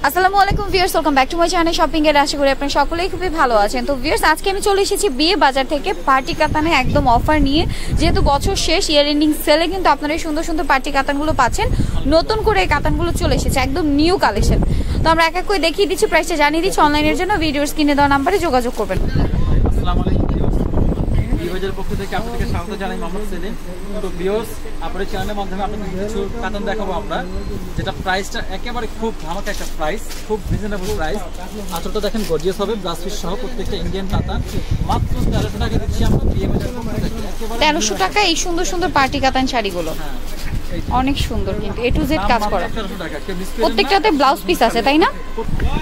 আসসালামু আলাইকুম viewers, welcome back to my channel shopping এর। আশা করি আপনারা সকলেই খুবই ভালো আছেন। তো ভিউয়ার্স, আজকে আমি চলে এসেছি বিয়ে বাজার থেকে পার্টি কাতানে একদম অফার নিয়ে। যেহেতু বছর শেষ, ইয়ার এন্ডিং সেলে কিন্তু আপনারা এই সুন্দর সুন্দর পার্টি কাতানগুলো পাচ্ছেন। নতুন করে এই কাতানগুলো চলে এসেছে, একদম নিউ কালেকশন। তো আমরা এক এক করে দেখিয়ে দিচ্ছি, প্রাইসটা জানিয়ে দিচ্ছি। অনলাইনের জন্য ভিডিওর স্ক্রিনে দেওয়া নাম্বারে যোগাযোগ করবেন। আসসালামু আলাইকুম বিয়েবাজার পক্ষ থেকে আপনাদেরকে স্বাগত জানাই, মোহাম্মদ সেলিম। তো ভিউয়ার্স, আপনাদের চ্যানেলের মাধ্যমে আপনাদের কিছু কাতান দেখাবো আমরা, যেটা প্রাইসটা একেবারে খুব ধামাকা একটা প্রাইস, খুব রিজনেবল প্রাইস। আঁচলটা দেখেন গর্জিয়াস হবে, ব্লাউজ পিস সহ প্রত্যেকটা ইন্ডিয়ান কাতান মাত্র 1300 টাকা দিচ্ছি আমরা বিয়েবাজার পক্ষ থেকে। 1300 টাকা এই সুন্দর সুন্দর পার্টি কাতান শাড়িগুলো অনেক সুন্দর, কিন্তু এ টু জেড কাজ করা, প্রত্যেকটাতে ব্লাউজ পিস আছে, তাই না?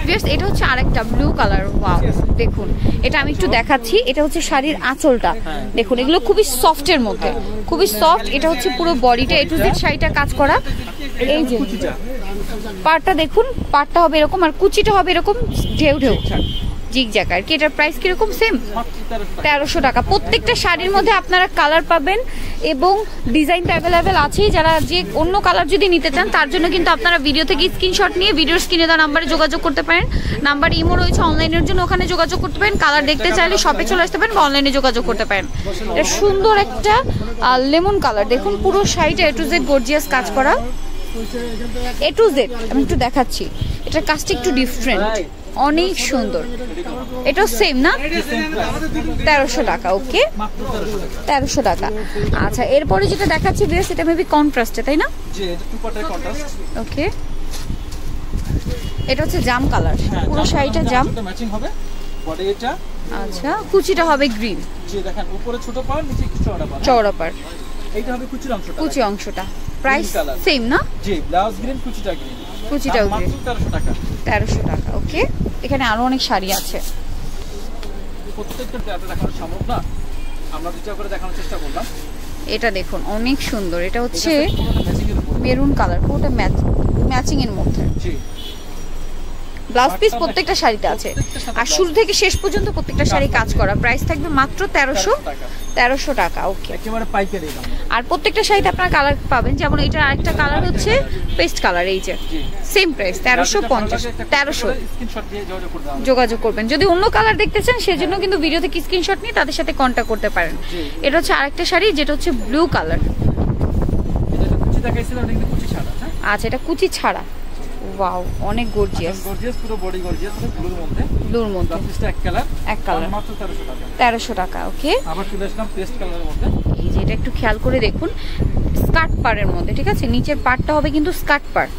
ভিউয়ার্স, এটা হচ্ছে আরেকটা ব্লু কালার। ওয়াও, দেখুন এটা আমি একটু দেখাচ্ছি। এটা হচ্ছে শাড়ির আঁচলটা, দেখুন এগুলো খুবই সফটের মধ্যে, খুবই সফট। এটা হচ্ছে পুরো বডিটা এ টু জেড শাড়িটা কাজ করা। এই যে পাড়টা দেখুন, পাড়টা হবে এরকম আর কুচিটা হবে এরকম ঢেউ ঢেউ জিগজ্যাগ। আর কি এটার প্রাইস কিরকম? সেম 1300 টাকা। প্রত্যেকটা শাড়ির মধ্যে আপনারা কালার পাবেন এবং ডিজাইন তো অ্যাভেলেবেল আছেই। যারা যে অন্য কালার যদি নিতে চান তার জন্য কিন্তু আপনারা ভিডিও থেকে স্ক্রিনশট নিয়ে ভিডিওর স্ক্রিনে দেওয়া নাম্বারে যোগাযোগ করতে পারেন। নাম্বার ইমো রয়েছে, অনলাইনের জন্য ওখানে যোগাযোগ করতে পারেন। কালার দেখতে চাইলে শপে চলে আসতে পারেন বা অনলাইনে যোগাযোগ করতে পারেন। এটা সুন্দর একটা লেমন কালার, দেখুন পুরো শাড়িটা এ টু জেড গর্জিয়াস কাজ করা, এ টু জেড। আমি একটু দেখাচ্ছি, এটার কাজটা একটু ডিফারেন্ট, অনেক সুন্দর। এটাও সেম না? 1300 টাকা। ওকে, 1300 টাকা। আচ্ছা, এরপরে যেটা দেখাচ্ছি ভিউয়ার্স, এটা মেবি কন্ট্রাস্টে, তাই না? জি, এটা টু পার্টের কন্ট্রাস্ট। ওকে, এটা হচ্ছে জাম কালার, পুরো শাড়িটা জাম ম্যাচিং হবে। বডি এটা, আচ্ছা, কুচিটা হবে গ্রিন। জি দেখেন, উপরে ছোট পাড়, নিচে একটু চওড়া পাড়। চওড়া পাড়, এইটা হবে কুচির অংশটা। কুচি অংশটা। প্রাইস সেম না? জি, ব্লাউজ গ্রিন, কুচিটা গ্রিন। কুচিটাও গ্রিন। মাত্র 1300 টাকা। 1300 টাকা। ওকে, এখানে আরো অনেক শাড়ি আছে। প্রত্যেকটা দেখানো সম্ভব না, আমরা দুটো করে দেখানোর চেষ্টা করলাম। এটা দেখুন অনেক সুন্দর, এটা হচ্ছে মেরুন কালার, পুরোটা ম্যাচিং এর মধ্যে। জি, ব্লাউজ পিস প্রত্যেকটা শাড়িতে আছে। আর শুরু থেকে শেষ পর্যন্ত প্রত্যেকটা শাড়ি কাজ করা। প্রাইস থাকবে মাত্র 1300 টাকা। ওকে, একেবারে পাইকারি দাম। আর প্রত্যেকটা শাড়িতে আপনারা কালার পাবেন, যেমন এটা আরেকটা কালার হচ্ছে পেস্ট কালার। এই যে সেম প্রাইস 1350। 1300 স্ক্রিনশট দিয়ে যোগাযোগ করবেন। যদি অন্য কালার দেখতে চান সেজন্য কিন্তু ভিডিও থেকে স্ক্রিনশট নিয়ে তাদের সাথে কন্ট্যাক্ট করতে পারেন। এটা হচ্ছে আরেকটা শাড়ি, যেটা হচ্ছে ব্লু কালার। এটা কুচি দেখাইছিলাম, এটা কিন্তু কুচি ছাড়া। আচ্ছা, এটা কুচি ছাড়া। ওয়াও, অনেক গর্জিয়াস, গর্জিয়াস, পুরো বডি গর্জিয়াস, ব্লুর মধ্যে। ব্লুর মধ্যে পিসটা এক কালার, মাত্র 1300 টাকা। 1300 টাকা। ওকে, আবার চলে আসলাম পেস্ট কালারের মধ্যে। এই যে এটা একটু খেয়াল করে দেখুন, স্কার্ট পাড়ের মধ্যে, ঠিক আছে? নিচের পাড়টা হবে কিন্তু স্কার্ট পাড়।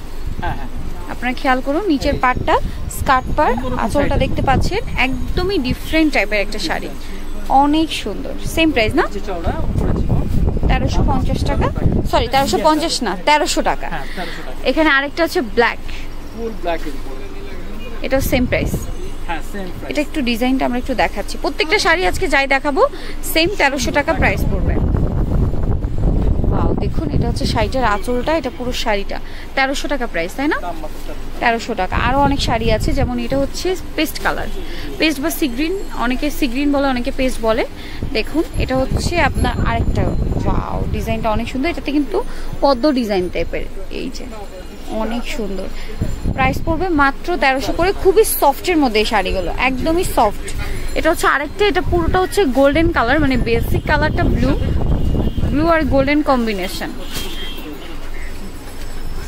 হ্যাঁ হ্যাঁ, আপনারা খেয়াল করুন, নিচের পাড়টা স্কার্ট পাড়। আঁচলটা দেখতে পাচ্ছেন, একদমই ডিফারেন্ট টাইপের একটা শাড়ি, অনেক সুন্দর। সেম প্রাইস না? 1350 টাকা। সরি, 1350 না, 1300 টাকা। এখানে আরেকটা হচ্ছে ব্ল্যাক, ফুল ব্ল্যাক এর উপর। এটা সেম প্রাইস। হ্যাঁ, সেম প্রাইস। এটা একটু ডিজাইনটা আমরা একটু দেখাচ্ছি। প্রত্যেকটা শাড়ি আজকে যাই দেখাবো সেম 1300 টাকা প্রাইস পড়বে। ওয়াও, দেখুন এটা হচ্ছে শাড়িটার আঁচলটা, এটা পুরো শাড়িটা 1300 টাকা প্রাইস, তাই না? 1300 টাকা। আরও অনেক শাড়ি আছে, যেমন এটা হচ্ছে পেস্ট কালার, পেস্ট বা সি গ্রিন, অনেকে সি গ্রিন বলে, অনেকে পেস্ট বলে। দেখুন এটা হচ্ছে আপনার আরেকটা। ওয়াও, ডিজাইনটা অনেক সুন্দর। এটাতে কিন্তু পদ্ম ডিজাইন টাইপের, এই যে অনেক সুন্দর। প্রাইস পড়বে মাত্র 1300 করে। খুবই সফটের মধ্যে এই শাড়িগুলো, একদমই সফট। এটা হচ্ছে আরেকটা, এটা পুরোটা হচ্ছে গোল্ডেন কালার, মানে বেসিক কালারটা ব্লু, ব্লু আর গোল্ডেন কম্বিনেশন।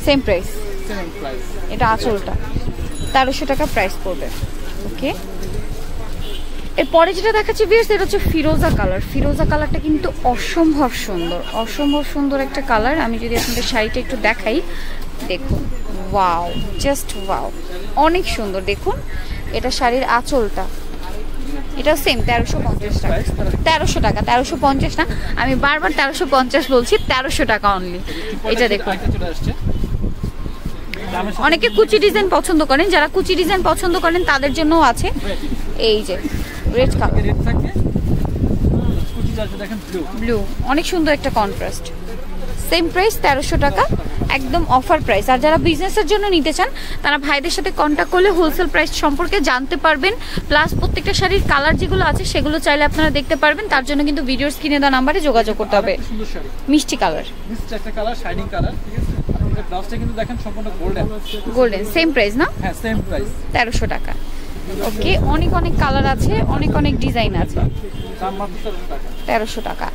Same price. এটা আঁচলটা 1300 টাকা প্রাইস পড়বে। ওকে, এরপরে যেটা দেখাচ্ছি ভিউয়ার্স, এটা হচ্ছে ফিরোজা কালার। ফিরোজা কালারটা কিন্তু অসম্ভব সুন্দর, অসম্ভব সুন্দর একটা কালার। আমি যদি আপনাদের শাড়িটা একটু দেখাই, দেখুন ওয়াও, জাস্ট ওয়াও, অনেক সুন্দর। দেখুন এটা শাড়ির আঁচলটা, এটা সেম 1350 টাকা। 1300 টাকা, 1350 না, আমি বারবার 1350 বলছি, 1300 টাকা অনলি। এটা দেখুন, অনেকে কুচি ডিজাইন পছন্দ করেন, যারা কুচি ডিজাইন পছন্দ করেন তাদের জন্যও আছে। এই যে রেড কালার, ব্লু, অনেক সুন্দর একটা কন্ট্রাস্ট। সেম প্রাইস 1300 টাকা, একদম অফার প্রাইস। আর যারা বিজনেসের জন্য নিতে চান তারা ভাইদের সাথে কন্ট্যাক্ট করলে হোলসেল প্রাইস সম্পর্কে জানতে পারবেন। প্লাস প্রত্যেকটা শাড়ির কালার যেগুলো আছে সেগুলো চাইলে আপনারা দেখতে পারবেন। তার জন্য কিন্তু ভিডিওর স্ক্রিনে দেওয়া নাম্বারে যোগাযোগ করতে হবে। মিষ্টি কালার, মিষ্টি একটা কালার, শাইনিং কালার, ঠিক আছে? এই ব্লাউজটা কিন্তু দেখেন সম্পূর্ণ গোল্ডেন। গোল্ডেন, সেম প্রাইস না? হ্যাঁ সেম প্রাইস, 1300 টাকা। ওকে, অনেক অনেক কালার আছে, অনেক অনেক ডিজাইন আছে। দাম মাত্র 1300 টাকা। 1300 টাকা।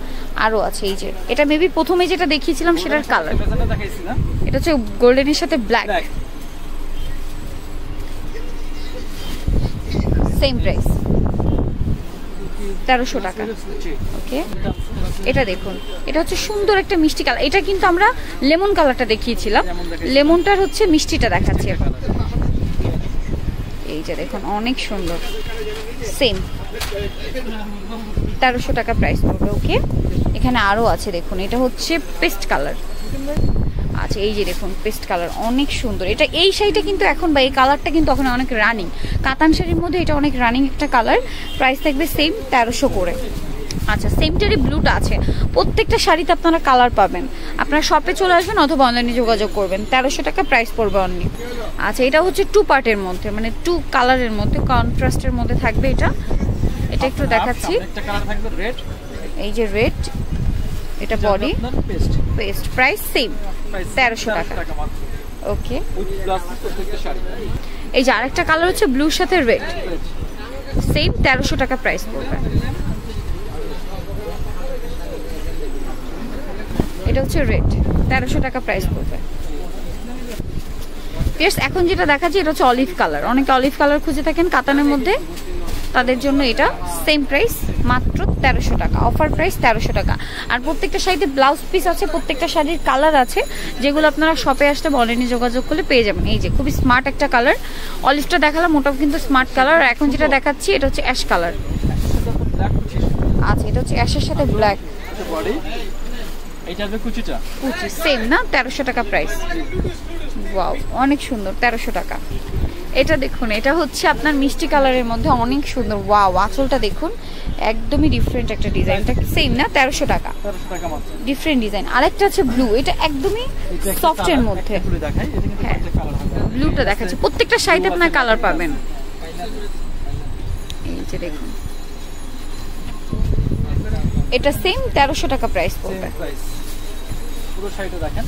আরো আছে এই যে, এটা মেবি প্রথমে যেটা দেখিয়েছিলাম সেটার কালার, এটা দেখাইছি না, এটা হচ্ছে গোল্ডেনের সাথে ব্ল্যাক, সেম প্রাইস 1300 টাকা। ওকে, এটা দেখুন, এটা হচ্ছে সুন্দর একটা মিষ্টি কালার। এটা কিন্তু আমরা লেমন কালারটা দেখিয়েছিলাম, লেমনটার হচ্ছে মিষ্টিটা দেখাচ্ছি এখন। এই যে দেখুন, অনেক সুন্দর, সেম 1300 টাকা প্রাইস পড়বে। ওকে, এখানে আরো আছে দেখুন, এটা হচ্ছে পেস্ট কালার। আচ্ছা, এই যে দেখুন পেস্ট কালার, অনেক সুন্দর। এটা এই শাড়িটা কিন্তু এখন, বা এই কালারটা কিন্তু এখন অনেক রানিং, কাতান শাড়ির মধ্যে এটা অনেক রানিং একটা কালার। প্রাইস থাকবে সেম 1300 করে। আচ্ছা, সেমটারই ব্লুটা আছে। প্রত্যেকটা শাড়িতে আপনারা কালার পাবেন, আপনারা শপে চলে আসবেন অথবা অনলাইনে যোগাযোগ করবেন। 1300 টাকা প্রাইস পড়বে অনলি। আচ্ছা, এটা হচ্ছে 2 পার্টের মধ্যে, মানে 2 কালারের মধ্যে, কন্ট্রাস্টের মধ্যে থাকবে এটা। এটা একটু দেখাচ্ছি, একটা কালার থাকবে রেড, এই যে রেড, এটা বডি পেস্ট। প্রাইস সেম 1300 টাকা। ওকে, এই যে আরেকটা কালার হচ্ছে ব্লুর সাথে রেড, সেম 1300 টাকা প্রাইস পড়বে। এটা হচ্ছে রেড, 1300 টাকা প্রাইস পড়বে। এখন যেটা দেখাচ্ছি এটা হচ্ছে অলিভ কালার। অনেকে অলিভ কালার খুঁজে থাকেন কাতানের মধ্যে, তাদের জন্য এটা সেম প্রাইস, মাত্র 1300 টাকা। অফার প্রাইস 1300 টাকা। আর প্রত্যেকটা শাড়িতে ব্লাউজ পিস আছে, প্রত্যেকটা শাড়ির কালার আছে, যেগুলো আপনারা শপে আসলে অনলাইনে যোগাযোগ করলে পেয়ে যাবেন। এই যে খুবই স্মার্ট একটা কালার, অলিভটা দেখালাম, ওটাও কিন্তু স্মার্ট কালার। আর এখন যেটা দেখাচ্ছি এটা হচ্ছে অ্যাশ কালার। আচ্ছা, এটা হচ্ছে অ্যাশের সাথে ব্ল্যাক, এইটা হবে কুচিটা, কুচি সেম না, 1300 টাকা প্রাইস। ওয়াও, অনেক সুন্দর, 1300 টাকা। এটা দেখুন, এটা হচ্ছে আপনার মিষ্টি কালারের মধ্যে, অনেক সুন্দর। ওয়াও, আঁচলটা দেখুন, একদমই ডিফারেন্ট একটা ডিজাইন। এটা সেম না, 1300 টাকা, ডিফারেন্ট ডিজাইন। আরেকটা আছে ব্লু, এটা একদমই সফটের মধ্যে। হ্যাঁ, ব্লুটা দেখাচ্ছে, প্রত্যেকটা শাড়িতে আপনার কালার পাবেন। এই যে দেখুন, এটা সেম 1300 টাকা প্রাইস পড়বে। পুরো শাড়িটা দেখেন,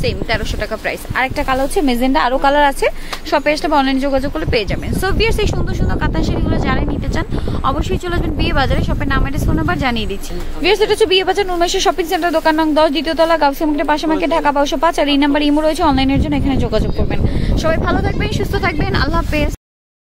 সেম 1300 টাকা প্রাইস। আরেকটা কালার হচ্ছে মেজেন্ডা, আরো কালার আছে, শপে আসলে অনলাইনে যোগাযোগ করলে পেয়ে যাবেন। সো ভিউয়ার্স, এই সুন্দর সুন্দর কাতান শাড়িগুলো যারা নিতে চান অবশ্যই চলে আসবেন বিয়ে বাজারে। শপের নাম এর ফোন নাম্বার জানিয়ে দিচ্ছি। ভিউয়ার্স, এটা হচ্ছে বিয়ে বাজার নুরমাইশা শপিং সেন্টার, দোকান নং 10, দ্বিতীয় তলা, গাউসিয়া মার্কেটের পাশে, মার্কেট, ঢাকা 1205। আর এই নাম্বার ইমো রয়েছে, অনলাইনের জন্য এখানে যোগাযোগ করবেন। সবাই ভালো থাকবেন, সুস্থ থাকবেন, আল্লাহ হাফেজ।